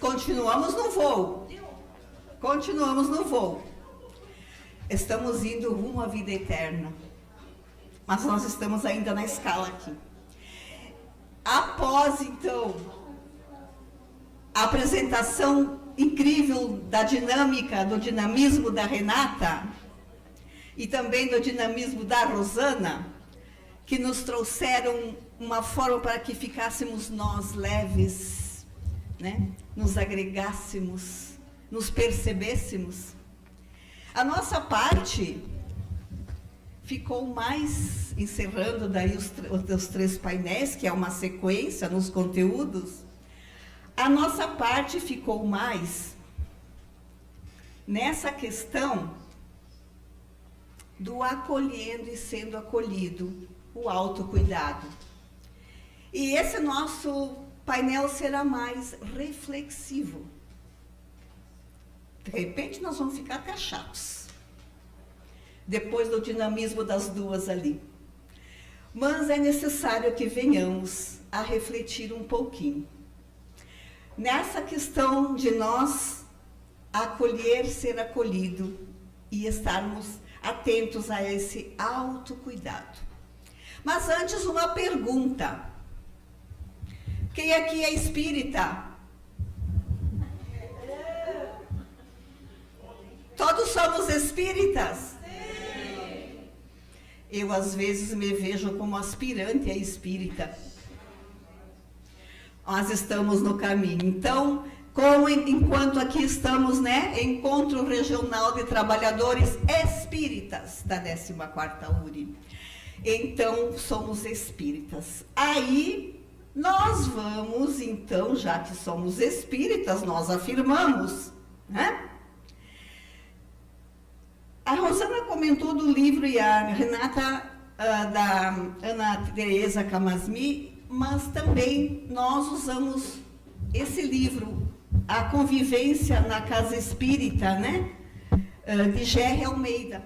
continuamos no voo. Continuamos no voo. Estamos indo rumo à vida eterna. Mas nós estamos ainda na escala aqui. Após, então, a apresentação incrível da dinâmica, do dinamismo da Renata e também do dinamismo da Rosana, que nos trouxeram uma forma para que ficássemos nós leves, né? Nos agregássemos, nos percebêssemos. A nossa parte ficou mais, encerrando daí os 3 painéis, que é uma sequência nos conteúdos, a nossa parte ficou mais nessa questão do acolhendo e sendo acolhido, o autocuidado. E esse nosso painel será mais reflexivo. De repente nós vamos ficar até chatos, depois do dinamismo das duas ali. Mas é necessário que venhamos a refletir um pouquinho nessa questão de nós acolher, ser acolhido e estarmos atentos a esse autocuidado. Mas antes, uma pergunta. Quem aqui é espírita? Todos somos espíritas? Sim. Eu, às vezes, me vejo como aspirante a espírita. Nós estamos no caminho. Então, enquanto aqui estamos, né, Encontro Regional de Trabalhadores Espíritas da 14ª URI. Então, somos espíritas. Aí, nós vamos, então, já que somos espíritas, nós afirmamos, né? A Rosana comentou do livro e a Renata, da Ana Teresa Camasmi, mas também nós usamos esse livro, A Convivência na Casa Espírita, né, de Gerry Almeida.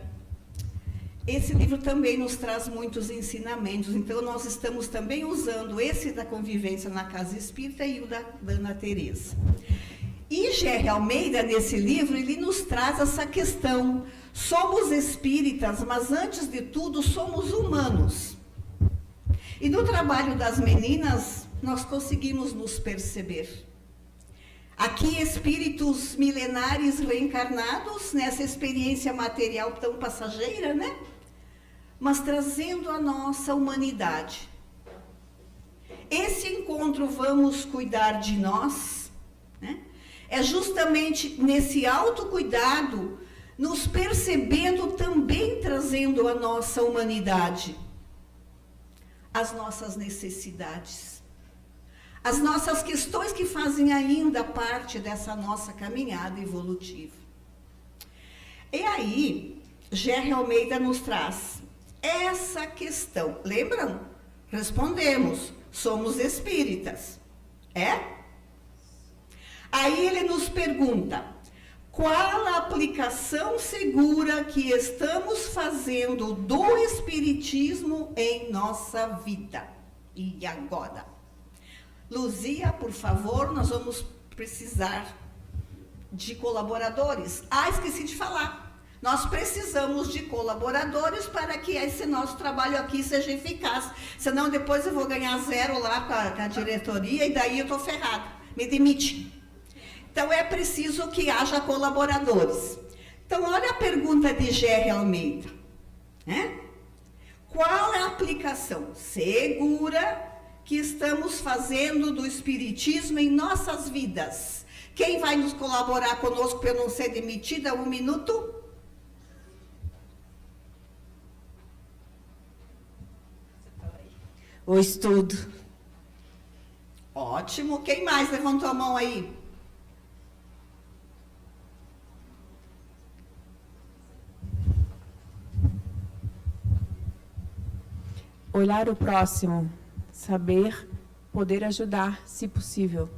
Esse livro também nos traz muitos ensinamentos, então nós estamos também usando esse da Convivência na Casa Espírita e o da Ana Teresa. E Gerry Almeida, nesse livro, ele nos traz essa questão: somos espíritas, mas antes de tudo somos humanos. E no trabalho das meninas, nós conseguimos nos perceber. Aqui, espíritos milenares reencarnados, nessa experiência material tão passageira, né? Mas trazendo a nossa humanidade. Esse encontro, vamos cuidar de nós, né? É justamente nesse autocuidado, nos percebendo também trazendo a nossa humanidade, as nossas necessidades, as nossas questões que fazem ainda parte dessa nossa caminhada evolutiva. E aí, Gerry Almeida nos traz essa questão. Lembram? Respondemos, somos espíritas. É? Aí ele nos pergunta: qual a aplicação segura que estamos fazendo do Espiritismo em nossa vida? E agora? Luzia, por favor, nós vamos precisar de colaboradores. Esqueci de falar. Nós precisamos de colaboradores para que esse nosso trabalho aqui seja eficaz. Senão depois eu vou ganhar 0 lá com a diretoria e daí eu estou ferrada. Me demite. Então, é preciso que haja colaboradores. Então, olha a pergunta de Gerry Almeida, né? Qual é a aplicação segura que estamos fazendo do Espiritismo em nossas vidas? Quem vai nos colaborar conosco para eu não ser demitida? 1 minuto. O estudo. Ótimo. Quem mais levantou a mão aí? Olhar o próximo, saber, poder ajudar, se possível.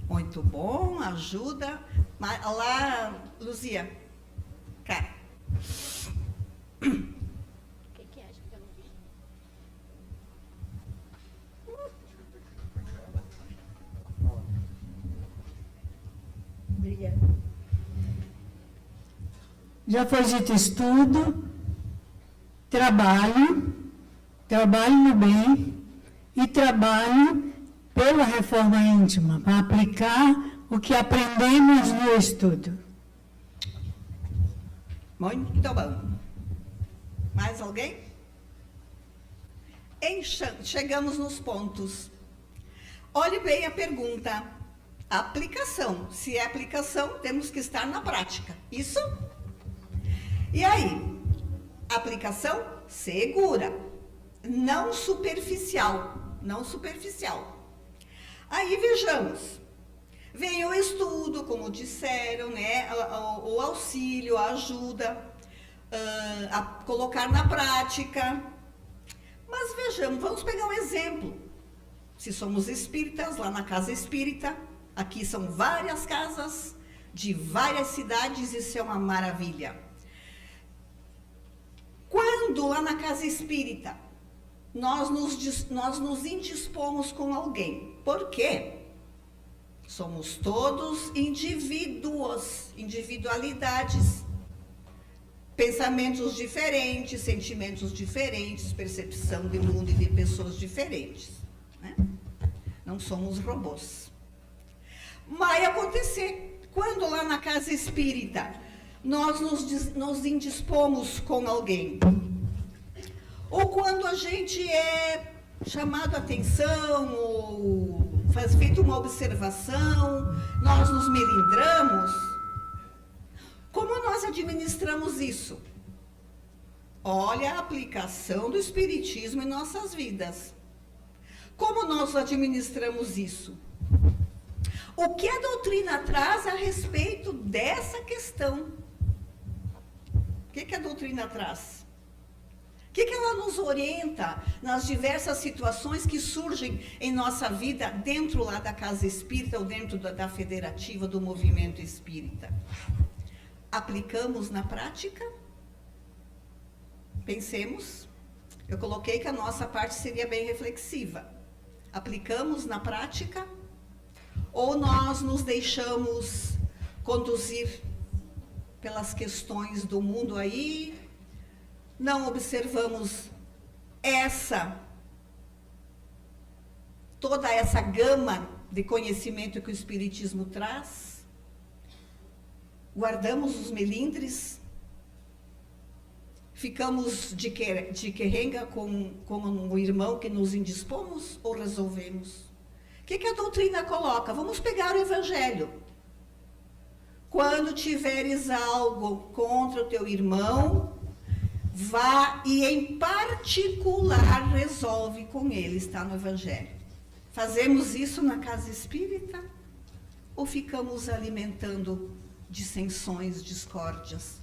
Muito bom, ajuda. Lá, Luzia. Cara. O que é? Acho que eu não vi. Já foi dito estudo, trabalho no bem e trabalho pela reforma íntima, para aplicar o que aprendemos no estudo. Muito bom. Mais alguém? Chegamos nos pontos. Olhe bem a pergunta. Aplicação. Se é aplicação, temos que estar na prática. Isso? E aí? Aplicação segura. Não superficial. Não superficial. Aí vejamos. Vem o estudo, como disseram, né? O auxílio, a ajuda, a colocar na prática. Mas vejamos, vamos pegar um exemplo. Se somos espíritas, lá na casa espírita, aqui são várias casas de várias cidades, isso é uma maravilha. Quando lá na casa espírita nós nos indispomos com alguém, por quê? Somos todos indivíduos, individualidades, pensamentos diferentes, sentimentos diferentes, percepção de mundo e de pessoas diferentes, né? Não somos robôs. Vai acontecer, quando lá na casa espírita nós nos indispomos com alguém, ou quando a gente é chamado a atenção, ou faz feito uma observação, nós nos melindramos. Como nós administramos isso? Olha a aplicação do Espiritismo em nossas vidas. Como nós administramos isso? O que a doutrina traz a respeito dessa questão? O que a doutrina traz? O que ela nos orienta nas diversas situações que surgem em nossa vida dentro lá da casa espírita ou dentro da federativa do movimento espírita? Aplicamos na prática? Pensemos. Eu coloquei que a nossa parte seria bem reflexiva. Aplicamos na prática? Ou nós nos deixamos conduzir pelas questões do mundo aí? Não observamos toda essa gama de conhecimento que o Espiritismo traz? Guardamos os melindres? Ficamos de querenga com o irmão que nos indispomos ou resolvemos? O que a doutrina coloca? Vamos pegar o Evangelho. Quando tiveres algo contra o teu irmão, vá e em particular resolve com ele, está no Evangelho. Fazemos isso na casa espírita? Ou ficamos alimentando dissensões, discórdias?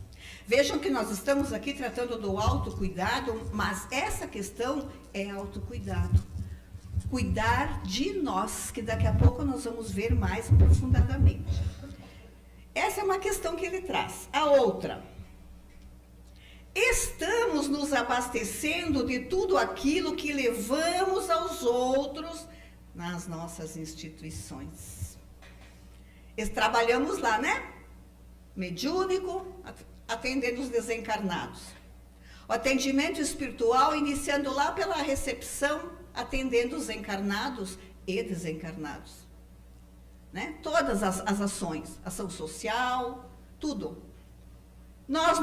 Vejam que nós estamos aqui tratando do autocuidado, mas essa questão é autocuidado. Cuidar de nós, que daqui a pouco nós vamos ver mais aprofundadamente. Essa é uma questão que ele traz. A outra: estamos nos abastecendo de tudo aquilo que levamos aos outros nas nossas instituições. Trabalhamos lá, né? Mediúnico, atendendo os desencarnados. O atendimento espiritual, iniciando lá pela recepção, atendendo os encarnados e desencarnados. Né? Todas as ações, ação social, tudo. Nós,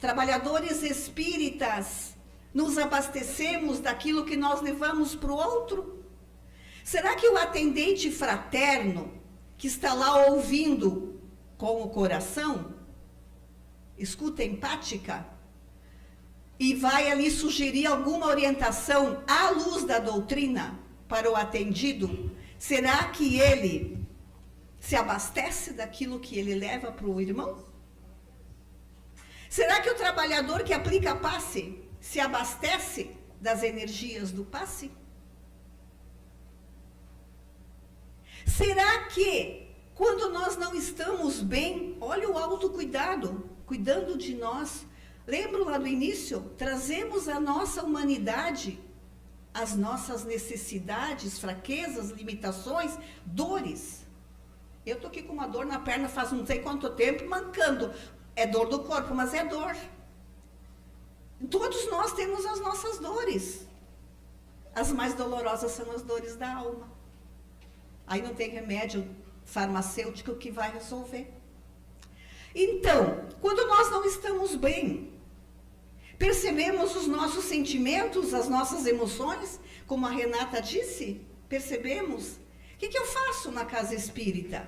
trabalhadores espíritas, nos abastecemos daquilo que nós levamos para o outro? Será que o atendente fraterno, que está lá ouvindo com o coração, escuta empática, e vai ali sugerir alguma orientação à luz da doutrina para o atendido, será que ele se abastece daquilo que ele leva para o irmão? Será que o trabalhador que aplica passe se abastece das energias do passe? Será que, quando nós não estamos bem, olha o autocuidado, cuidando de nós, lembro lá do início, trazemos a nossa humanidade, as nossas necessidades, fraquezas, limitações, dores. Eu estou aqui com uma dor na perna faz não sei quanto tempo, mancando. É dor do corpo, mas é dor. Todos nós temos as nossas dores. As mais dolorosas são as dores da alma. Aí não tem remédio farmacêutico que vai resolver. Então, quando nós não estamos bem, percebemos os nossos sentimentos, as nossas emoções, como a Renata disse, percebemos. O que eu faço na casa espírita?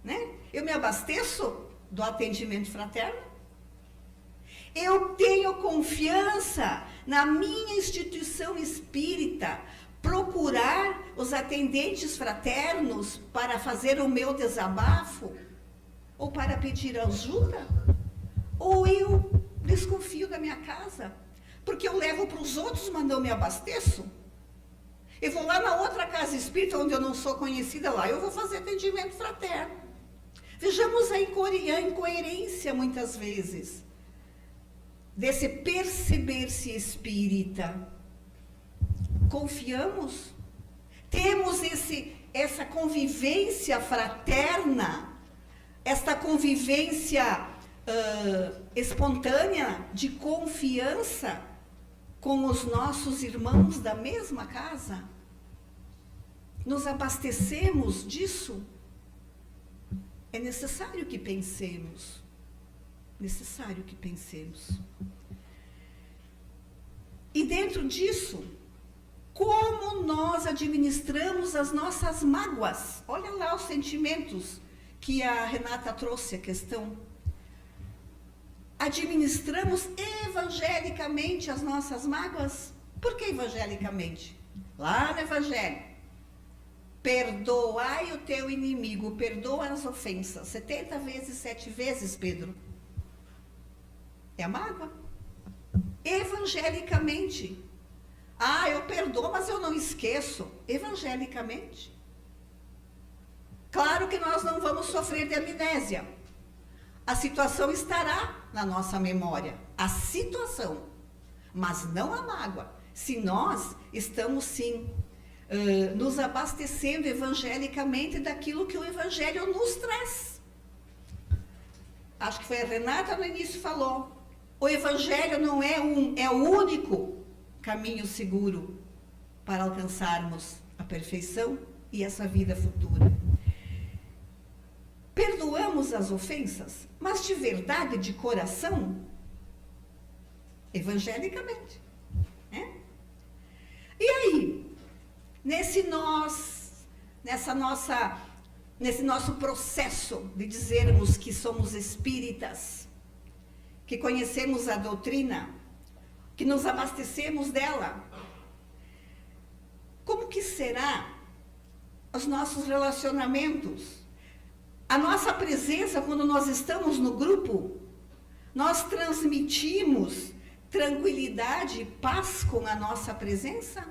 Né? Eu me abasteço do atendimento fraterno? Eu tenho confiança na minha instituição espírita, procurar os atendentes fraternos para fazer o meu desabafo? Ou para pedir ajuda? Ou eu desconfio da minha casa? Porque eu levo para os outros, mas não me abasteço? Eu vou lá na outra casa espírita, onde eu não sou conhecida lá, eu vou fazer atendimento fraterno. Vejamos a incoerência, muitas vezes, desse perceber-se espírita. Confiamos? Temos essa convivência fraterna, esta convivência espontânea de confiança com os nossos irmãos da mesma casa? Nos abastecemos disso? É necessário que pensemos. Necessário que pensemos. E dentro disso, como nós administramos as nossas mágoas? Olha lá os sentimentos que a Renata trouxe a questão. Administramos evangelicamente as nossas mágoas? Por que evangelicamente? Lá no Evangelho. Perdoai o teu inimigo, perdoa as ofensas. 70 vezes, 7 vezes, Pedro. É a mágoa? Evangelicamente. Ah, eu perdoo, mas eu não esqueço. Evangelicamente. Claro que nós não vamos sofrer de amnésia. A situação estará na nossa memória. A situação. Mas não a mágoa. Se nós estamos, sim, nos abastecendo evangelicamente daquilo que o Evangelho nos traz. Acho que foi a Renata no início falou. O Evangelho não é é o único caminho seguro para alcançarmos a perfeição e essa vida futura. Perdoamos as ofensas, mas de verdade, de coração, evangelicamente. Né? E aí, nesse nosso processo de dizermos que somos espíritas, que conhecemos a doutrina, que nos abastecemos dela, como que será os nossos relacionamentos? A nossa presença, quando nós estamos no grupo, nós transmitimos tranquilidade e paz com a nossa presença?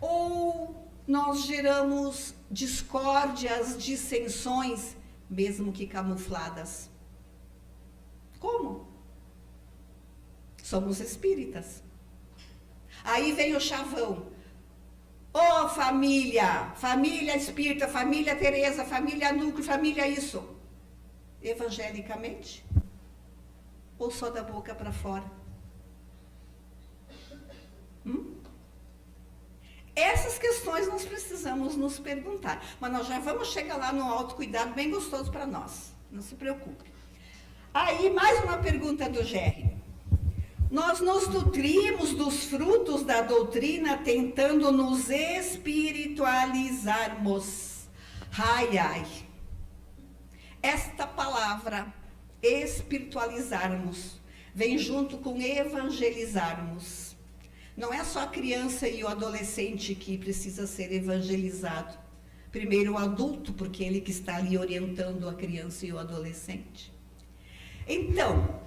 Ou nós geramos discórdias, dissensões, mesmo que camufladas? Como? Somos espíritas. Aí vem o chavão. Ô, família espírita, família Teresa, família núcleo, família isso. Evangelicamente? Ou só da boca para fora? Essas questões nós precisamos nos perguntar. Mas nós já vamos chegar lá no autocuidado bem gostoso para nós. Não se preocupe. Aí, mais uma pergunta do Gerry. Nós nos nutrimos dos frutos da doutrina tentando nos espiritualizarmos. Ai, ai. Esta palavra, espiritualizarmos, vem junto com evangelizarmos. Não é só a criança e o adolescente que precisa ser evangelizado. Primeiro o adulto, porque ele que está ali orientando a criança e o adolescente. Então,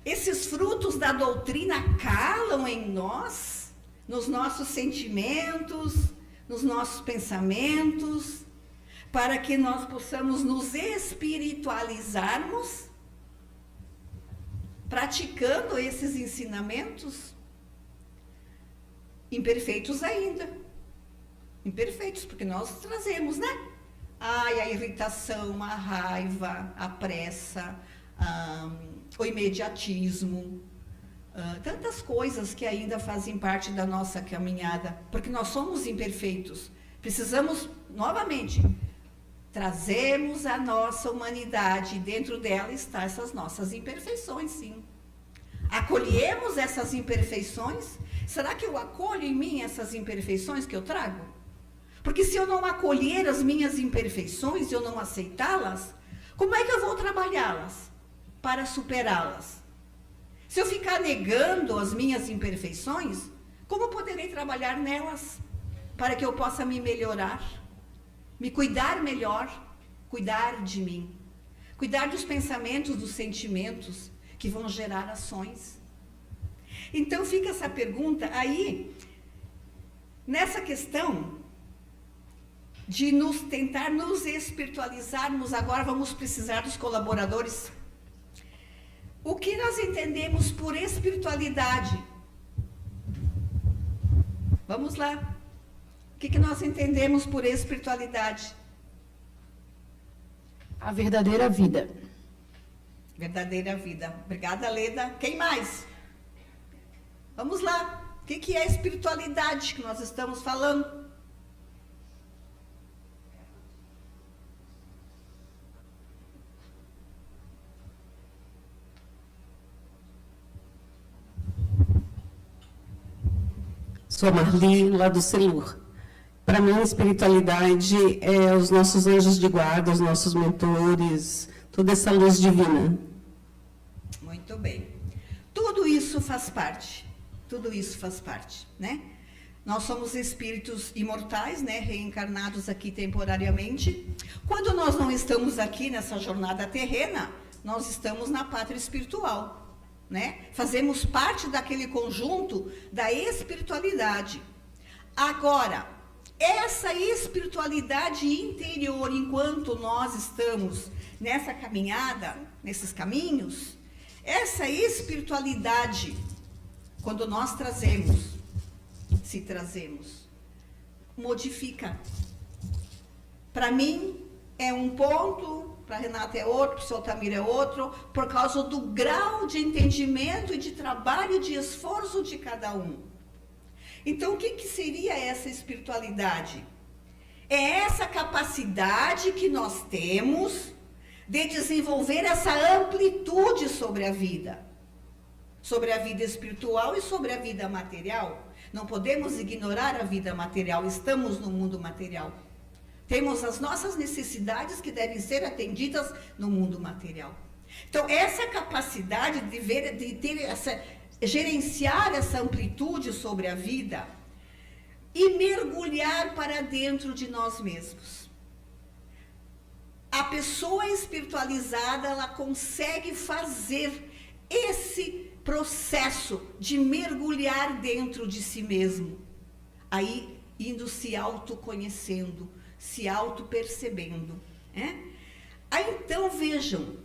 esses frutos da doutrina calam em nós, nos nossos sentimentos, nos nossos pensamentos, para que nós possamos nos espiritualizarmos, praticando esses ensinamentos, imperfeitos ainda. Imperfeitos, porque nós trazemos, né? Ai, a irritação, a raiva, a pressa, o imediatismo, tantas coisas que ainda fazem parte da nossa caminhada, porque nós somos imperfeitos. Precisamos, novamente, trazermos a nossa humanidade, e dentro dela está essas nossas imperfeições, sim. Acolhemos essas imperfeições? Será que eu acolho em mim essas imperfeições que eu trago? Porque se eu não acolher as minhas imperfeições, eu não aceitá-las, como é que eu vou trabalhá-las para superá-las? Se eu ficar negando as minhas imperfeições, como poderei trabalhar nelas para que eu possa me melhorar, me cuidar melhor, cuidar de mim, cuidar dos pensamentos, dos sentimentos que vão gerar ações? Então fica essa pergunta aí, nessa questão de tentar nos espiritualizarmos. Agora vamos precisar dos colaboradores. O que nós entendemos por espiritualidade? Vamos lá. O que nós entendemos por espiritualidade? A verdadeira vida. Verdadeira vida. Obrigada, Leda. Quem mais? Vamos lá. O que é a espiritualidade que nós estamos falando? Sou a Marli, lá do Celur. Para mim, a espiritualidade é os nossos anjos de guarda, os nossos mentores, toda essa luz divina. Muito bem. Tudo isso faz parte. Tudo isso faz parte, né? Nós somos espíritos imortais, né? Reencarnados aqui temporariamente. Quando nós não estamos aqui nessa jornada terrena, nós estamos na pátria espiritual. Né? Fazemos parte daquele conjunto da espiritualidade. Agora, essa espiritualidade interior, enquanto nós estamos nessa caminhada, nesses caminhos, essa espiritualidade, quando nós trazemos, modifica. Para mim, é um ponto, para a Renata é outro, para o seu Tamir é outro, por causa do grau de entendimento e de trabalho, de esforço de cada um. Então, o que seria essa espiritualidade? É essa capacidade que nós temos de desenvolver essa amplitude sobre a vida espiritual e sobre a vida material. Não podemos ignorar a vida material, estamos no mundo material. Temos as nossas necessidades que devem ser atendidas no mundo material. Então, essa capacidade gerenciar essa amplitude sobre a vida e mergulhar para dentro de nós mesmos. A pessoa espiritualizada, ela consegue fazer esse processo de mergulhar dentro de si mesmo, aí indo se autoconhecendo, se auto-percebendo. Aí, então, vejam,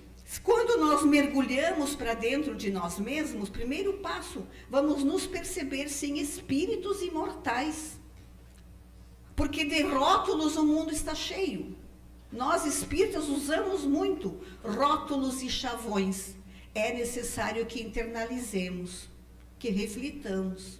quando nós mergulhamos para dentro de nós mesmos, primeiro passo, vamos nos perceber sim espíritos imortais. Porque de rótulos o mundo está cheio. Nós espíritas usamos muito rótulos e chavões. É necessário que internalizemos, que reflitamos.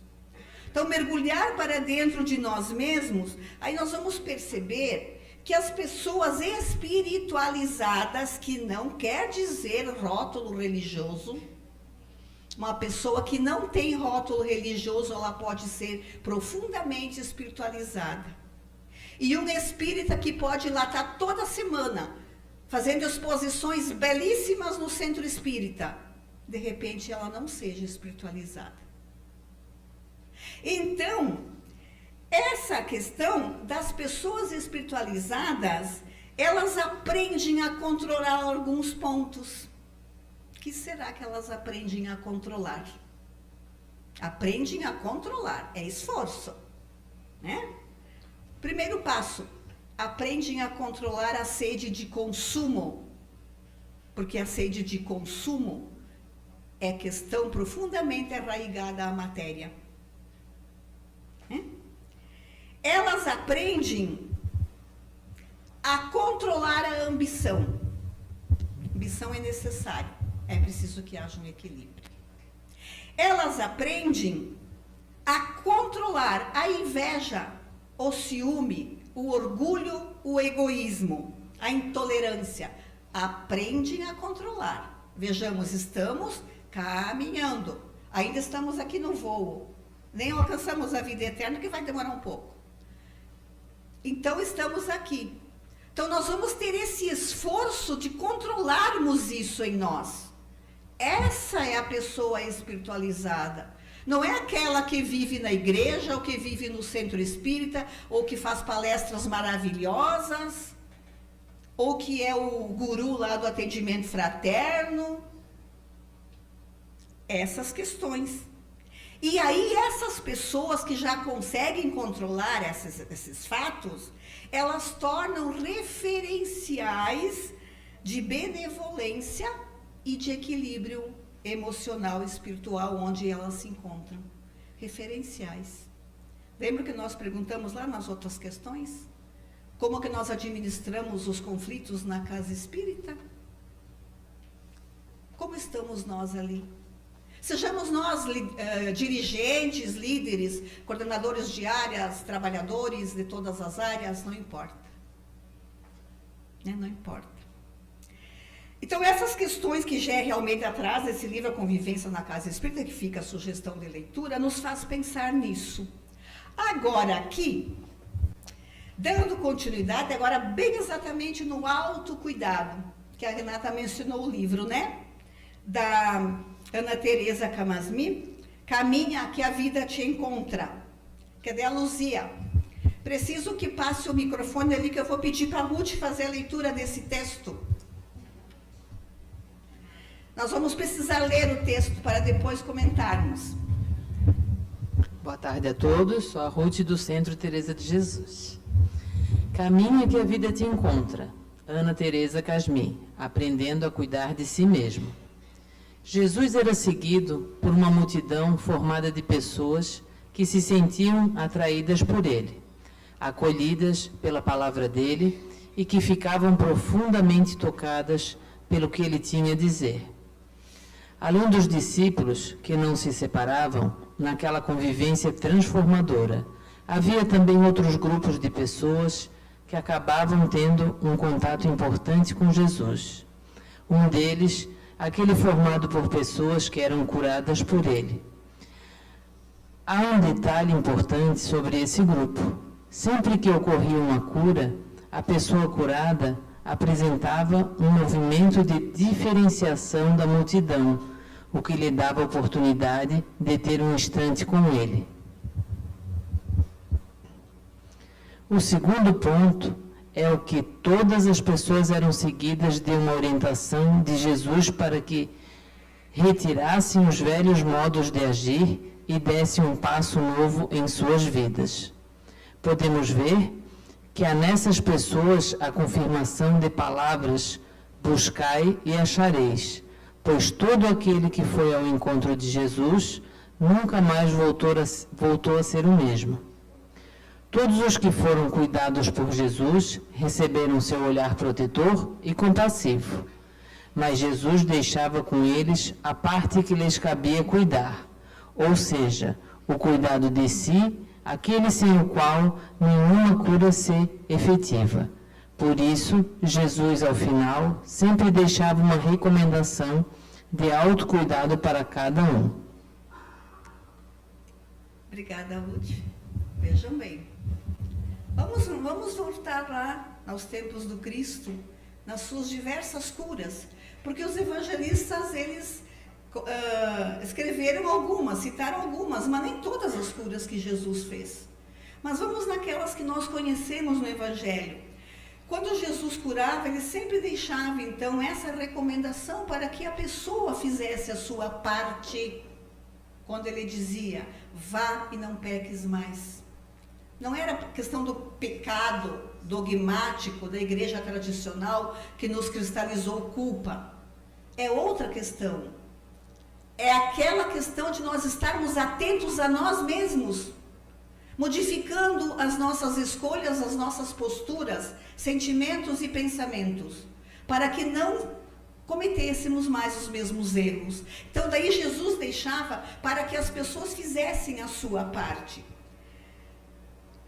Então, mergulhar para dentro de nós mesmos, aí nós vamos perceber que as pessoas espiritualizadas, que não quer dizer rótulo religioso, uma pessoa que não tem rótulo religioso, ela pode ser profundamente espiritualizada. E um espírita que pode lá estar toda semana, fazendo exposições belíssimas no centro espírita, de repente ela não seja espiritualizada. Então, essa questão das pessoas espiritualizadas, elas aprendem a controlar alguns pontos. O que será que elas aprendem a controlar? Aprendem a controlar, é esforço, né? Primeiro passo, aprendem a controlar a sede de consumo, porque a sede de consumo é questão profundamente arraigada à matéria. Elas aprendem a controlar a ambição. Ambição é necessário, é preciso que haja um equilíbrio. Elas aprendem a controlar a inveja, o ciúme, o orgulho, o egoísmo, a intolerância. Aprendem a controlar. Vejamos, estamos caminhando. Ainda estamos aqui no voo. Nem alcançamos a vida eterna, que vai demorar um pouco. Então, estamos aqui. Então, nós vamos ter esse esforço de controlarmos isso em nós. Essa é a pessoa espiritualizada. Não é aquela que vive na igreja, ou que vive no centro espírita, ou que faz palestras maravilhosas, ou que é o guru lá do atendimento fraterno. Essas questões. E aí, essas pessoas que já conseguem controlar esses fatos, elas tornam referenciais de benevolência e de equilíbrio emocional e espiritual onde elas se encontram. Referenciais. Lembra que nós perguntamos lá nas outras questões? Como que nós administramos os conflitos na casa espírita? Como estamos nós ali? Sejamos nós dirigentes, líderes, coordenadores de áreas, trabalhadores de todas as áreas, não importa. Né? Não importa. Então, essas questões que Gé realmente traz desse livro, A Convivência na Casa Espírita, que fica a sugestão de leitura, nos faz pensar nisso. Agora, aqui, dando continuidade, agora bem exatamente no autocuidado, que a Renata mencionou o livro, né? Da Ana Teresa Camasmi, Caminha que a vida te encontra. Cadê a Luzia? Preciso que passe o microfone ali, que eu vou pedir para a Ruth fazer a leitura desse texto. Nós vamos precisar ler o texto para depois comentarmos. Boa tarde a todos, sou a Ruth do Centro Teresa de Jesus. Caminha que a vida te encontra. Ana Teresa Camasmi, aprendendo a cuidar de si mesmo. Jesus era seguido por uma multidão formada de pessoas que se sentiam atraídas por ele, acolhidas pela palavra dele e que ficavam profundamente tocadas pelo que ele tinha a dizer. Além dos discípulos que não se separavam naquela convivência transformadora, havia também outros grupos de pessoas que acabavam tendo um contato importante com Jesus. Um deles, aquele formado por pessoas que eram curadas por ele. Há um detalhe importante sobre esse grupo. Sempre que ocorria uma cura, a pessoa curada apresentava um movimento de diferenciação da multidão, o que lhe dava a oportunidade de ter um instante com ele. O segundo ponto é o que todas as pessoas eram seguidas de uma orientação de Jesus para que retirassem os velhos modos de agir e dessem um passo novo em suas vidas. Podemos ver que há nessas pessoas a confirmação de palavras buscai e achareis, pois todo aquele que foi ao encontro de Jesus nunca mais voltou a ser o mesmo. Todos os que foram cuidados por Jesus receberam seu olhar protetor e compassivo, mas Jesus deixava com eles a parte que lhes cabia cuidar, ou seja, o cuidado de si, aquele sem o qual nenhuma cura se efetiva. Por isso, Jesus, ao final, sempre deixava uma recomendação de autocuidado para cada um. Obrigada, Ruth. Vejam bem. Vamos voltar lá aos tempos do Cristo, nas suas diversas curas, porque os evangelistas, eles escreveram algumas, citaram algumas, mas nem todas as curas que Jesus fez. Mas vamos naquelas que nós conhecemos no Evangelho. Quando Jesus curava, ele sempre deixava, então, essa recomendação para que a pessoa fizesse a sua parte, quando ele dizia, vá e não peques mais. Não era questão do pecado dogmático da igreja tradicional que nos cristalizou culpa. É outra questão. É aquela questão de nós estarmos atentos a nós mesmos. modificando as nossas escolhas, as nossas posturas, sentimentos e pensamentos, para que não cometêssemos mais os mesmos erros. Então, daí Jesus deixava para que as pessoas fizessem a sua parte.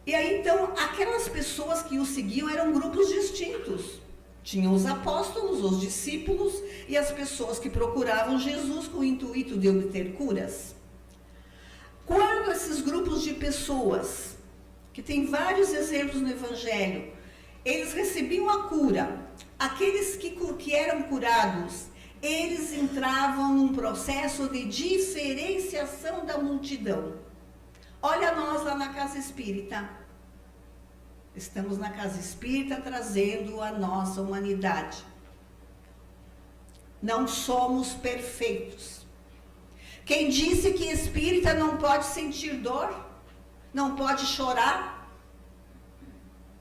E aí, então, aquelas pessoas que o seguiam eram grupos distintos. Tinham os apóstolos, os discípulos e as pessoas que procuravam Jesus com o intuito de obter curas. Quando esses grupos de pessoas, que tem vários exemplos no Evangelho, eles recebiam a cura, aqueles que eram curados, eles entravam num processo de diferenciação da multidão. Olha nós lá na Casa Espírita. Estamos na Casa Espírita trazendo a nossa humanidade. Não somos perfeitos. Quem disse que espírita não pode sentir dor? Não pode chorar?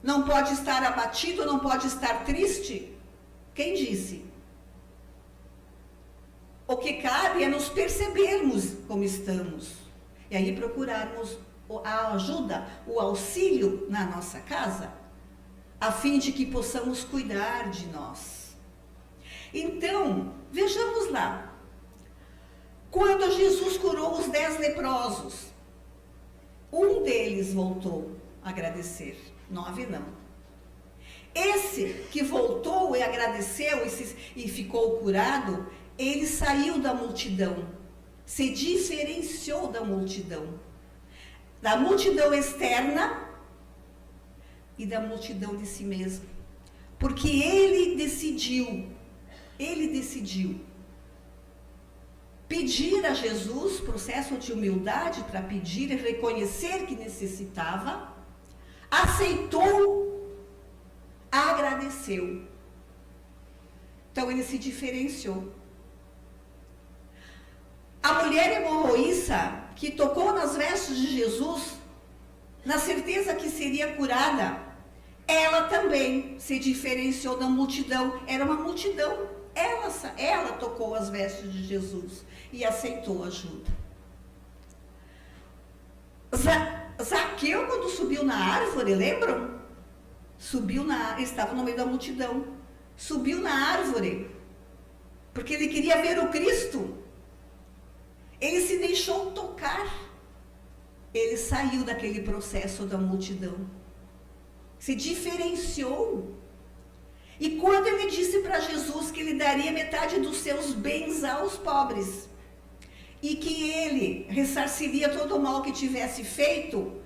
Não pode estar abatido? Não pode estar triste? Quem disse? O que cabe é nos percebermos como estamos. E aí procurarmos a ajuda, o auxílio na nossa casa, a fim de que possamos cuidar de nós. Então, vejamos lá. Quando Jesus curou os 10 leprosos, um deles voltou a agradecer, 9 não. Esse que voltou e agradeceu e ficou curado, ele saiu da multidão, se diferenciou da multidão externa e da multidão de si mesmo. Porque ele decidiu pedir a Jesus, processo de humildade para pedir e reconhecer que necessitava, aceitou, agradeceu. Então ele se diferenciou. A mulher hemorroíça que tocou nas vestes de Jesus, na certeza que seria curada, ela também se diferenciou da multidão. Era uma multidão. Ela tocou as vestes de Jesus e aceitou ajuda. Zaqueu, quando subiu na árvore, lembram? Estava no meio da multidão. Subiu na árvore, porque ele queria ver o Cristo. Ele se deixou tocar. Ele saiu daquele processo da multidão. Se diferenciou. E quando ele disse para Jesus que ele daria metade dos seus bens aos pobres, e que ele ressarciria todo o mal que tivesse feito,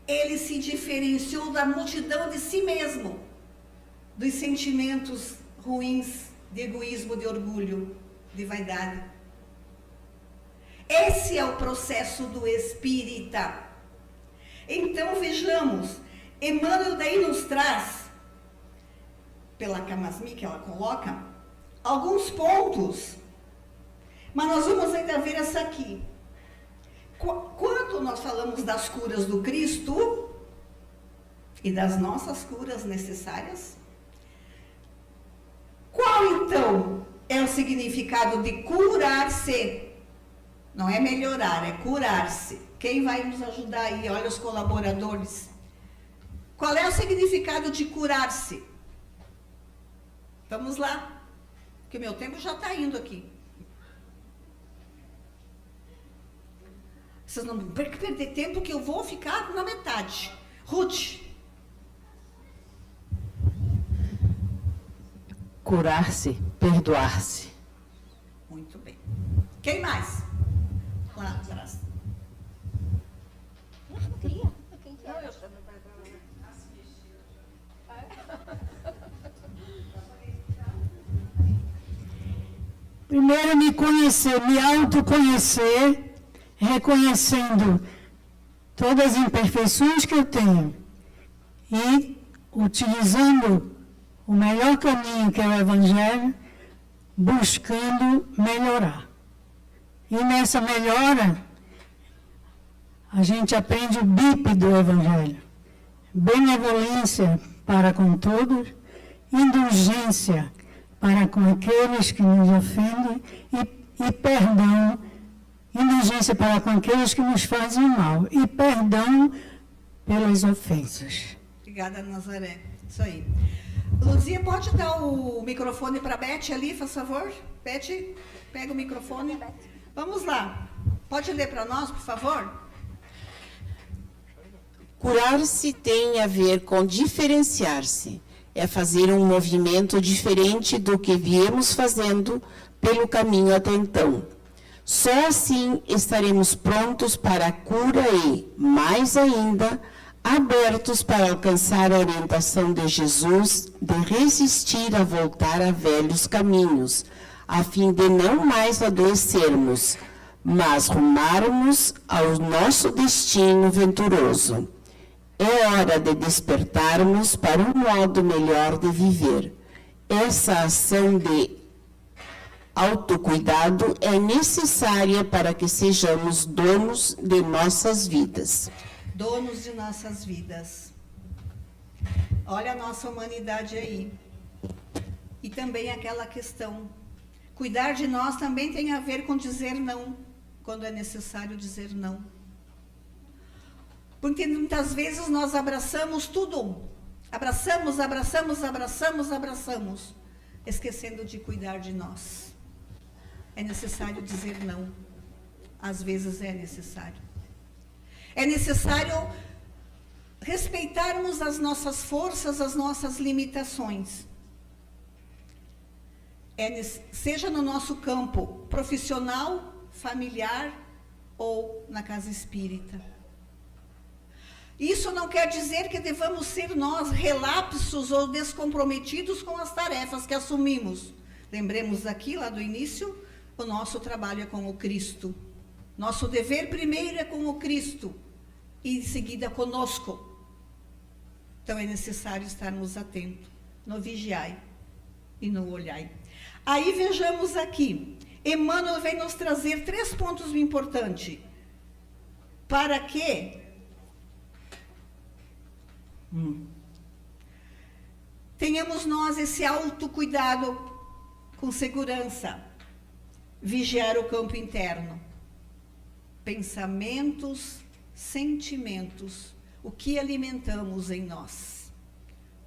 ele se diferenciou da multidão de si mesmo, dos sentimentos ruins, de egoísmo, de orgulho, de vaidade. Esse é o processo do espírita. Então vejamos, Emmanuel daí nos traz, pela Camasmi que ela coloca, alguns pontos, mas nós vamos ainda ver essa aqui. Quando nós falamos das curas do Cristo e das nossas curas necessárias, qual então é o significado de curar-se? Não é melhorar, é curar-se. Quem vai nos ajudar aí? Olha os colaboradores. Qual é o significado de curar-se? Vamos lá, porque meu tempo já está indo aqui. Vocês não percam perder tempo, que eu vou ficar na metade. Ruth. Curar-se, perdoar-se. Muito bem. Quem mais? Lá atrás. Eu não queria. Quem que é? Primeiro me conhecer, me autoconhecer, reconhecendo todas as imperfeições que eu tenho e utilizando o melhor caminho, que é o Evangelho, buscando melhorar. E nessa melhora, a gente aprende o BIP do Evangelho. Benevolência para com todos, indulgência para com aqueles que nos ofendem e perdão, indulgência para com aqueles que nos fazem mal. E perdão pelas ofensas. Obrigada, Nazaré. Isso aí. Luzia, pode dar o microfone para a Beth ali, por favor? Beth, pega o microfone. Vamos lá. Pode ler para nós, por favor? Curar-se tem a ver com diferenciar-se. É fazer um movimento diferente do que viemos fazendo pelo caminho até então. Só assim estaremos prontos para a cura e, mais ainda, abertos para alcançar a orientação de Jesus de resistir a voltar a velhos caminhos, a fim de não mais adoecermos, mas rumarmos ao nosso destino venturoso. É hora de despertarmos para um modo melhor de viver. Essa ação de autocuidado é necessária para que sejamos donos de nossas vidas. Donos de nossas vidas. Olha a nossa humanidade aí. E também aquela questão. Cuidar de nós também tem a ver com dizer não, quando é necessário dizer não. Porque muitas vezes nós abraçamos tudo. Abraçamos, esquecendo de cuidar de nós. É necessário dizer não. Às vezes é necessário. É necessário respeitarmos as nossas forças, as nossas limitações. Seja no nosso campo profissional, familiar ou na casa espírita. Isso não quer dizer que devamos ser nós relapsos ou descomprometidos com as tarefas que assumimos. Lembremos aqui, lá do início, o nosso trabalho é com o Cristo. Nosso dever primeiro é com o Cristo e em seguida conosco. Então é necessário estarmos atentos no vigiai e no olhai. Aí vejamos aqui, Emmanuel vem nos trazer 3 pontos importantes. Para que tenhamos nós esse autocuidado com segurança. Vigiar o campo interno. Pensamentos, sentimentos. O que alimentamos em nós?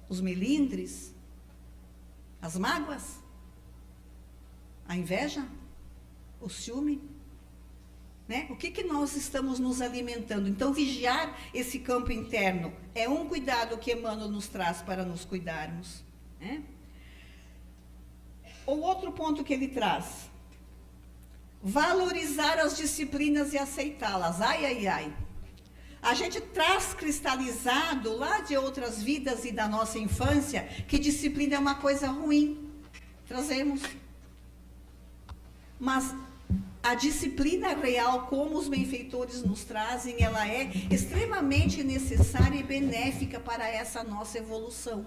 Os melindres? As mágoas? A inveja? O ciúme? Né? O que nós estamos nos alimentando? Então, vigiar esse campo interno é um cuidado que Emmanuel nos traz para nos cuidarmos. Né? O outro ponto que ele traz, valorizar as disciplinas e aceitá-las. Ai, ai, ai. A gente traz cristalizado lá de outras vidas e da nossa infância que disciplina é uma coisa ruim. Trazemos. Mas a disciplina real, como os benfeitores nos trazem, ela é extremamente necessária e benéfica para essa nossa evolução.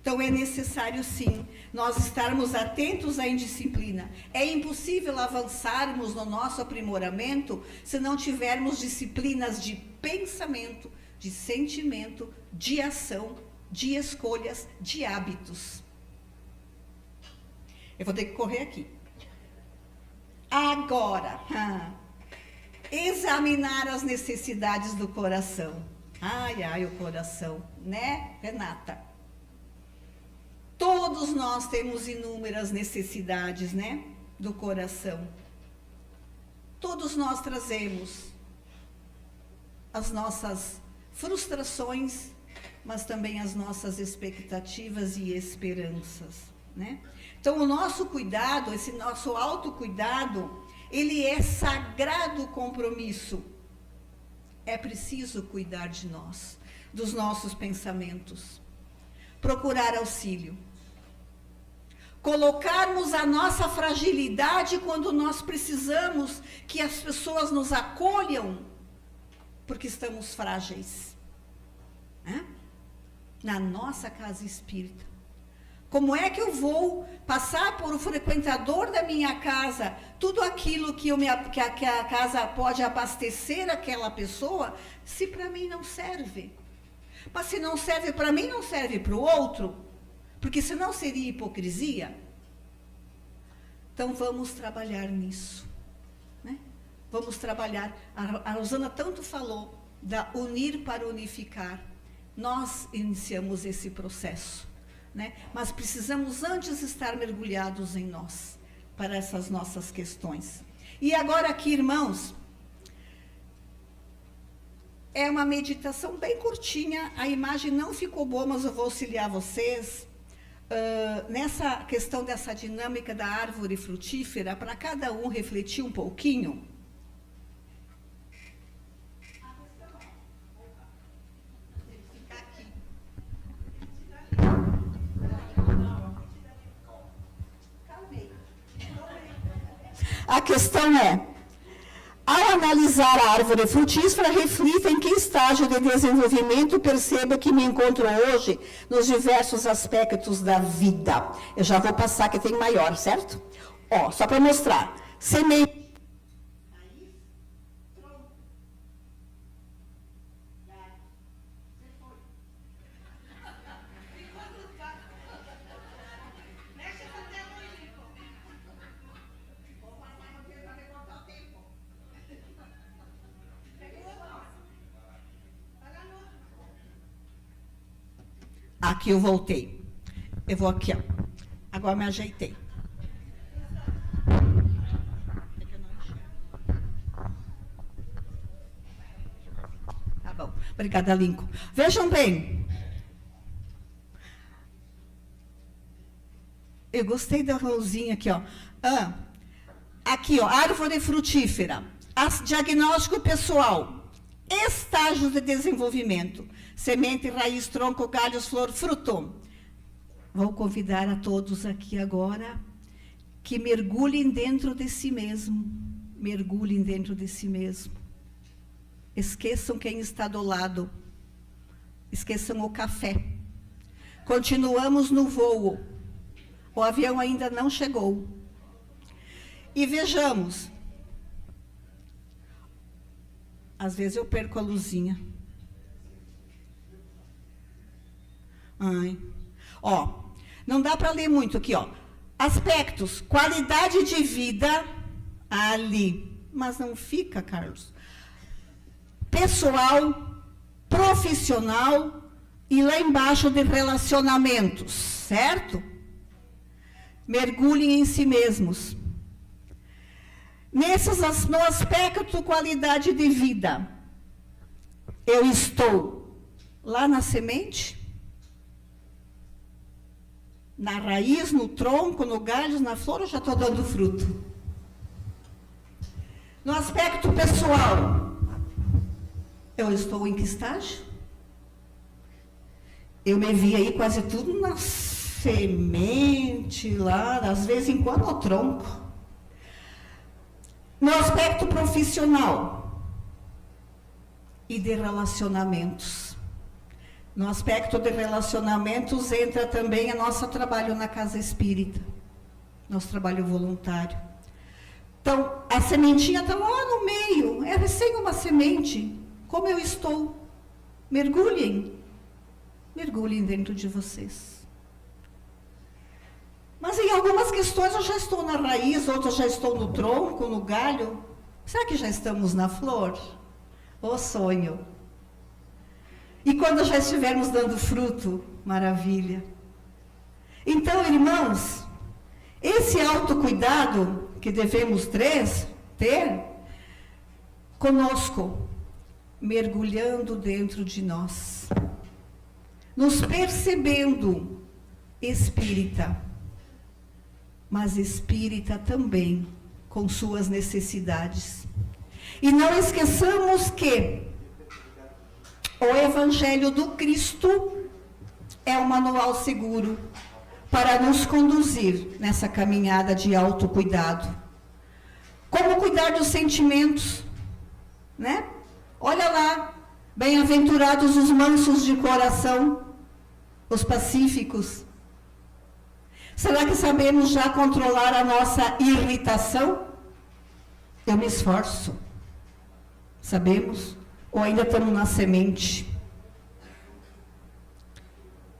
Então, é necessário, sim, nós estarmos atentos à indisciplina. É impossível avançarmos no nosso aprimoramento se não tivermos disciplinas de pensamento, de sentimento, de ação, de escolhas, de hábitos. Eu vou ter que correr aqui. Agora, examinar as necessidades do coração. Ai, ai, o coração, né, Renata? Todos nós temos inúmeras necessidades, né, do coração. Todos nós trazemos as nossas frustrações, mas também as nossas expectativas e esperanças, né? Então, o nosso cuidado, esse nosso autocuidado, ele é sagrado compromisso. É preciso cuidar de nós, dos nossos pensamentos. Procurar auxílio. Colocarmos a nossa fragilidade quando nós precisamos que as pessoas nos acolham, porque estamos frágeis. Né? Na nossa casa espírita. Como é que eu vou passar por o frequentador da minha casa tudo aquilo que a casa pode abastecer aquela pessoa, se para mim não serve? Mas se não serve para mim, não serve para o outro, porque senão seria hipocrisia. Então vamos trabalhar nisso, né? Vamos trabalhar. A Rosana tanto falou da Unir para Unificar. Nós iniciamos esse processo, né? Mas precisamos antes estar mergulhados em nós, para essas nossas questões. E agora aqui, irmãos, é uma meditação bem curtinha, a imagem não ficou boa, mas eu vou auxiliar vocês. Nessa questão dessa dinâmica da árvore frutífera, para cada um refletir um pouquinho. A questão é, ao analisar a árvore frutífera, reflita em que estágio de desenvolvimento perceba que me encontro hoje nos diversos aspectos da vida. Eu já vou passar que tem maior, certo? Ó, só para mostrar. Semente. Aqui eu voltei. Eu vou aqui, ó. Agora me ajeitei. Tá bom. Obrigada, Lincoln. Vejam bem. Eu gostei da rosinha aqui, ó. Aqui, ó, árvore frutífera. Diagnóstico pessoal. Estágios de desenvolvimento. Semente, raiz, tronco, galhos, flor, fruto. Vou convidar a todos aqui agora que mergulhem dentro de si mesmo. Mergulhem dentro de si mesmo. Esqueçam quem está do lado. Esqueçam o café. Continuamos no voo. O avião ainda não chegou. E vejamos. Às vezes eu perco a luzinha. Ai. Ó, não dá para ler muito aqui, ó. Aspectos, qualidade de vida ali. Mas não fica, Carlos. Pessoal, profissional e lá embaixo de relacionamentos, certo? Mergulhem em si mesmos. No aspecto qualidade de vida, eu estou lá na semente, na raiz, no tronco, no galho, na flor, eu já estou dando fruto. No aspecto pessoal, eu estou em que estágio? Eu me vi aí quase tudo na semente, lá, às vezes em quando no tronco. No aspecto profissional e de relacionamentos. No aspecto de relacionamentos entra também o nosso trabalho na casa espírita, nosso trabalho voluntário. Então, a sementinha está lá no meio, é recém uma semente. Como eu estou? Mergulhem. Mergulhem dentro de vocês. Mas em algumas questões eu já estou na raiz, outras já estou no tronco, no galho. Será que já estamos na flor? Ô sonho! E quando já estivermos dando fruto, maravilha. Então, irmãos, esse autocuidado que devemos ter conosco, mergulhando dentro de nós, nos percebendo espírita, mas espírita também, com suas necessidades. E não esqueçamos que o Evangelho do Cristo é um manual seguro para nos conduzir nessa caminhada de autocuidado. Como cuidar dos sentimentos, né? Olha lá, bem-aventurados os mansos de coração, os pacíficos. Será que sabemos já controlar a nossa irritação? Eu me esforço. Sabemos? Ou ainda estamos na semente?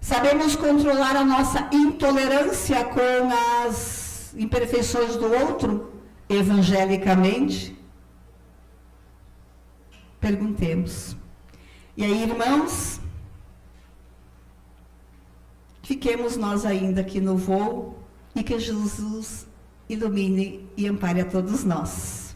Sabemos controlar a nossa intolerância com as imperfeições do outro, evangelicamente? Perguntemos. E aí, irmãos, fiquemos nós ainda aqui no voo e que Jesus ilumine e ampare a todos nós.